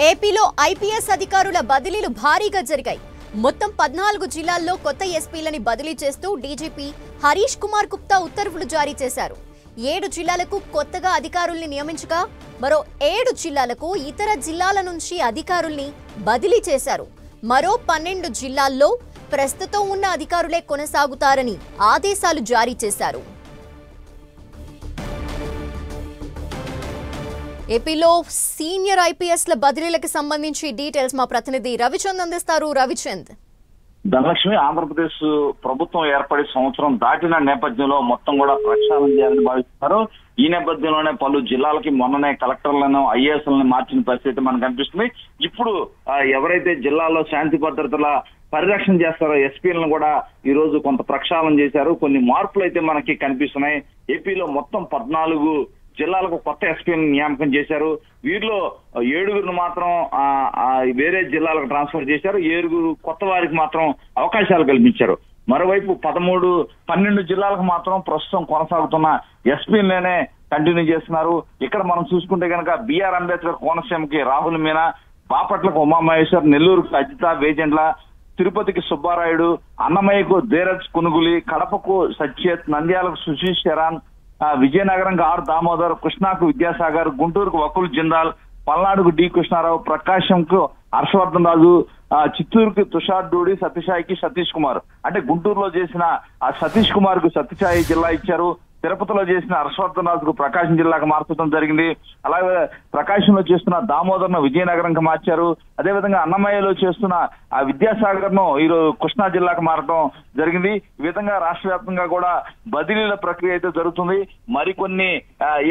ఏపీలో ఐపీఎస్ అధికారుల బదిలీలు భారీగా జరిగాయి. మొత్తం 14 జిల్లాల్లో కొత్త ఎస్పీలని బదిలీ చేస్తూ డీజీపీ హరీష్ కుమార్ గుప్తా ఉత్తర్వులు జారీ చేశారు. 7 జిల్లాలకు కొత్తగా అధికారుల్ని నియమించగా మరో 7 జిల్లాలకు ఇతర జిల్లాల నుంచి అధికారుల్ని బదిలీ చేశారు. మరో 12 జిల్లాల్లో ప్రస్తుతం ఉన్న అధికారులే కొనసాగుతారని ఆదేశాలు జారీ చేశారు. ఏపీలో సీనియర్ ఐపీఎస్ల బదిలీలకు సంబంధించి డీటెయిల్స్ మా ప్రతినిధి రవిచంద్ అందిస్తారు. రవిచంద్. ధనలక్ష్మి, ఆంధ్రప్రదేశ్ ప్రభుత్వం ఏర్పడి సంవత్సరం దాటిన నేపథ్యంలో మొత్తం కూడా ప్రక్షాళన చేయాలని భావిస్తున్నారు. ఈ నేపథ్యంలోనే పలు జిల్లాలకి మొన్ననే కలెక్టర్లను ఐఏఎస్లను మార్చిన పరిస్థితి మనకు కనిపిస్తుంది. ఇప్పుడు ఎవరైతే జిల్లాలో శాంతి భద్రతల పరిరక్షణ చేస్తారో ఎస్పీలను కూడా ఈ రోజు కొంత ప్రక్షాళన చేశారు. కొన్ని మార్పులు అయితే మనకి కనిపిస్తున్నాయి. ఏపీలో మొత్తం 14 జిల్లాలకు కొత్త ఎస్పీలను నియామకం చేశారు. వీరిలో 7గురిని మాత్రం వేరే జిల్లాలకు ట్రాన్స్ఫర్ చేశారు. 7 కొత్త వారికి మాత్రం అవకాశాలు కల్పించారు. మరోవైపు 12 జిల్లాలకు మాత్రం ప్రస్తుతం కొనసాగుతున్న ఎస్పీలనే కంటిన్యూ చేస్తున్నారు. ఇక్కడ మనం చూసుకుంటే కనుక బిఆర్ అంబేద్కర్ కోనసీమకి రాహుల్ మీనా, బాపట్లకు ఉమామహేశ్వర్, నెల్లూరుకు అజిత వేజెండ్ల, తిరుపతికి సుబ్బారాయుడు, అన్నమయ్యకు ధీరజ్ కునుగులి, కడపకు సచ్చేత్, నంద్యాలకు సుశీష్ శరాన్, విజయనగరంకు ఆర్ దామోదర్, కృష్ణాకు విద్యాసాగర్, గుంటూరుకు వకుల్ జిందాల్, పల్నాడుకు డి కృష్ణారావు, ప్రకాశంకు హర్షవర్ధన్ రాజు, చిత్తూరుకి తుషార్ డూడి, సత్యసాయికి సతీష్ కుమార్. అంటే గుంటూరులో చేసిన ఆ సతీష్ కుమార్ కు సత్యసాయి జిల్లా ఇచ్చారు. తిరుపతిలో చేసిన హర్షవర్ధన్ రాజుకు ప్రకాశం జిల్లాకు మార్చడం జరిగింది. అలాగే ప్రకాశంలో చేస్తున్న దామోదర్ను విజయనగరంకి మార్చారు. అదేవిధంగా అన్నమయ్యలో చేస్తున్న ఆ విద్యాసాగర్ ను ఈరోజు కృష్ణా జిల్లాకు మారడం జరిగింది. ఈ విధంగా రాష్ట్ర వ్యాప్తంగా కూడా బదిలీల ప్రక్రియ అయితే జరుగుతుంది. మరికొన్ని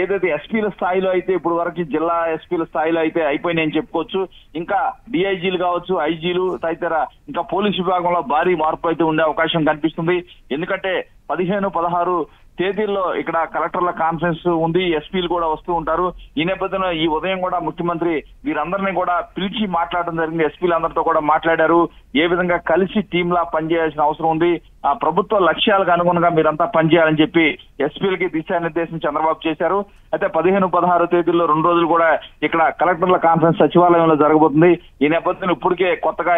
ఏదైతే ఎస్పీల స్థాయిలో అయితే ఇప్పుడు వరకు జిల్లా ఎస్పీల స్థాయిలో అయితే అయిపోయినాయని చెప్పుకోవచ్చు. ఇంకా డిఐజీలు కావచ్చు, ఐజీలు తదితర ఇంకా పోలీసు విభాగంలో భారీ మార్పు అయితే ఉండే అవకాశం కనిపిస్తుంది. ఎందుకంటే 15, 16 తేదీల్లో ఇక్కడ కలెక్టర్ల కాన్ఫరెన్స్ ఉంది. ఎస్పీలు కూడా వస్తూ ఉంటారు. ఈ నేపథ్యంలో ఈ ఉదయం కూడా ముఖ్యమంత్రి వీరందరినీ కూడా పిలిచి మాట్లాడడం జరిగింది. ఎస్పీలందరితో కూడా మాట్లాడారు. ఏ విధంగా కలిసి టీంలా పనిచేయాల్సిన అవసరం ఉంది, ఆ ప్రభుత్వ లక్ష్యాలకు అనుగుణంగా మీరంతా పనిచేయాలని చెప్పి ఎస్పీలకి దిశానిర్దేశం చంద్రబాబు చేశారు. అయితే 15, 16 తేదీల్లో 2 రోజులు కూడా ఇక్కడ కలెక్టర్ల కాన్ఫరెన్స్ సచివాలయంలో జరగబోతుంది. ఈ నేపథ్యంలో ఇప్పటికే కొత్తగా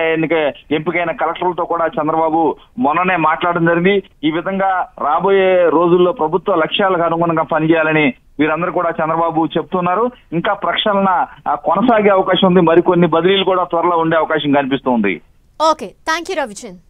ఎంపికైన కలెక్టర్లతో కూడా చంద్రబాబు మొన్ననే మాట్లాడడం జరిగింది. ఈ విధంగా రాబోయే రోజుల్లో ప్రభుత్వ లక్ష్యాలకు అనుగుణంగా పనిచేయాలని వీరందరూ కూడా చంద్రబాబు చెప్తున్నారు. ఇంకా ప్రక్షాళన కొనసాగే అవకాశం ఉంది. మరికొన్ని బదిలీలు కూడా త్వరలో ఉండే అవకాశం కనిపిస్తుంది. Okay, thank you Ravichand.